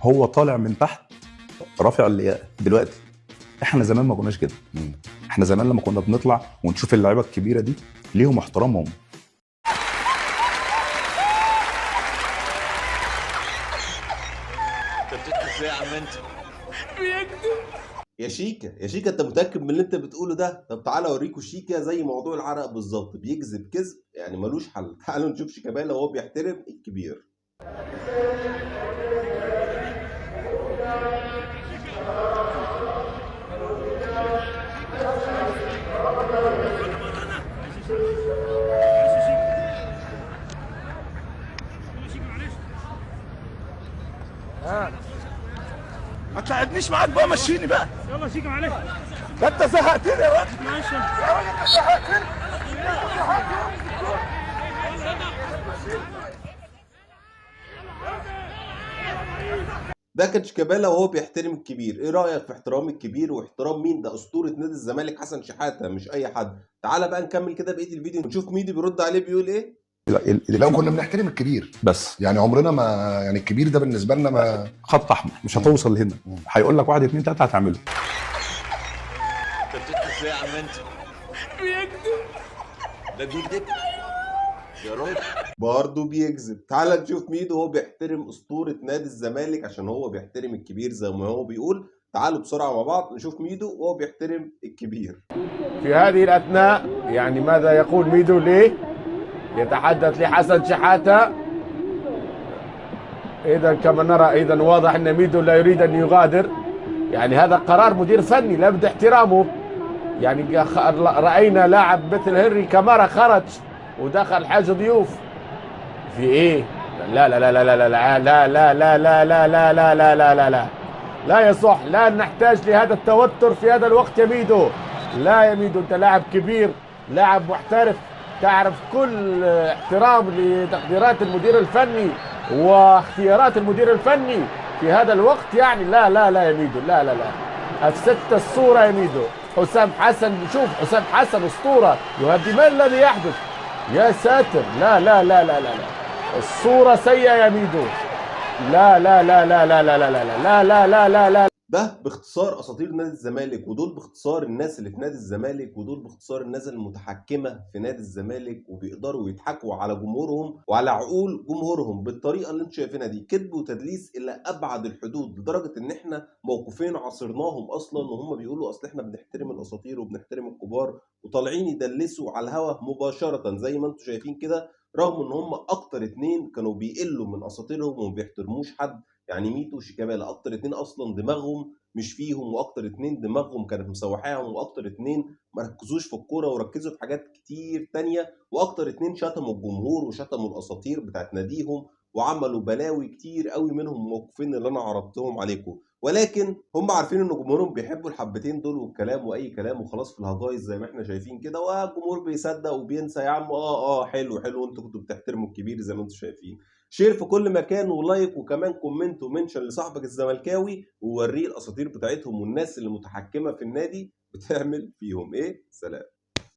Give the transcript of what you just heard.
هو طالع من تحت رافع اللياقه. دلوقتي احنا زمان ما كناش كده. احنا زمان لما كنا بنطلع ونشوف اللعيبه الكبيره دي ليهم احترامهم. انت بتكتب ازاي يا عم انت؟ يا شيكا انت متاكد من اللي انت بتقوله ده؟ طب تعالى اوريكم شيكا زي موضوع العرق بالظبط، بيكذب كذب يعني ملوش حل. تعالوا نشوف شيكابالا وهو بيحترم الكبير. ما تساعدنيش معاك بقى، مشيني بقى. يلا شيكا معلش. ده انت زهقتني يا راجل. معلش. يا راجل انت زهقتني. ده كان شيكابالا وهو بيحترم الكبير. ايه رايك في احترام الكبير واحترام مين؟ ده اسطوره نادي الزمالك حسن شحاته مش اي حد. تعالى بقى نكمل كده بقيه الفيديو ونشوف ميدو بيرد عليه بيقول ايه. لو كنا بنحترم الكبير بس يعني عمرنا ما يعني الكبير ده بالنسبه لنا ما خط احمر مش هتوصل لهنا. هيقول لك 1 2 3 هتعمله. انت بتكتب ازاي يا عم انت؟ ده بيكذب يا راجل. برضه بيكذب. تعالى نشوف ميدو وهو بيحترم اسطوره نادي الزمالك عشان هو بيحترم الكبير زي ما هو بيقول. تعالوا بسرعه مع بعض نشوف ميدو وهو بيحترم الكبير. في هذه الأثناء يعني ماذا يقول ميدو ليه؟ يتحدث لحسن شحاتة. إذا كما نرى إذا واضح أن ميدو لا يريد أن يغادر. يعني هذا قرار مدير فني لابد احترامه. يعني رأينا لاعب مثل هنري كامارا خرج ودخل حاجة ضيوف. في إيه؟ لا لا لا لا لا لا لا لا لا لا لا لا لا لا لا لا لا لا يصح. لا نحتاج لهذا التوتر في هذا الوقت يا ميدو. لا يا ميدو، أنت لاعب كبير، لاعب محترف، تعرف كل احترام لتقديرات المدير الفني واختيارات المدير الفني في هذا الوقت. يعني لا لا لا يا ميدو، لا لا لا. أفسدت الصورة يا ميدو. حسام حسن، شوف حسام حسن أسطورة يهدي. ما الذي يحدث؟ يا ساتر، لا لا لا لا لا لا. الصورة سيئة يا ميدو. لا لا لا لا لا لا لا لا لا لا لا لا لا. ده باختصار اساطير نادي الزمالك، ودول باختصار الناس اللي في نادي الزمالك، ودول باختصار الناس المتحكمه في نادي الزمالك وبيقدروا يضحكوا على جمهورهم وعلى عقول جمهورهم بالطريقه اللي انتم شايفينها دي. كذب وتدليس الى ابعد الحدود، لدرجه ان احنا موقفين عاصرناهم اصلا وهم بيقولوا اصل احنا بنحترم الاساطير وبنحترم الكبار، وطالعين يدلسوا على الهوا مباشره زي ما انتم شايفين كده، رغم ان هم اكتر اتنين كانوا بيقلوا من اساطيرهم وما بيحترموش حد. يعني ميدو وشيكابالا اكتر اتنين اصلا دماغهم مش فيهم، واكتر اتنين دماغهم كانت مسوحاهم، واكتر اتنين ما ركزوش في الكوره وركزوا في حاجات كتير تانية، واكتر اتنين شتموا الجمهور وشتموا الاساطير بتاعت ناديهم وعملوا بلاوي كتير قوي. منهم الموقفين اللي انا عرضتهم عليكم، ولكن هم عارفين ان جمهورهم بيحبوا الحبتين دول والكلام واي كلام وخلاص في الهجايز زي ما احنا شايفين كده، والجمهور بيصدق وبينسى. يا عم حلو انتوا كنتوا بتحترموا الكبير زي ما انتوا شايفين. شير في كل مكان ولايك وكمان كومنت ومنشن لصاحبك الزملكاوي ووريه الاساطير بتاعتهم والناس اللي متحكمه في النادي بتعمل فيهم ايه. سلام.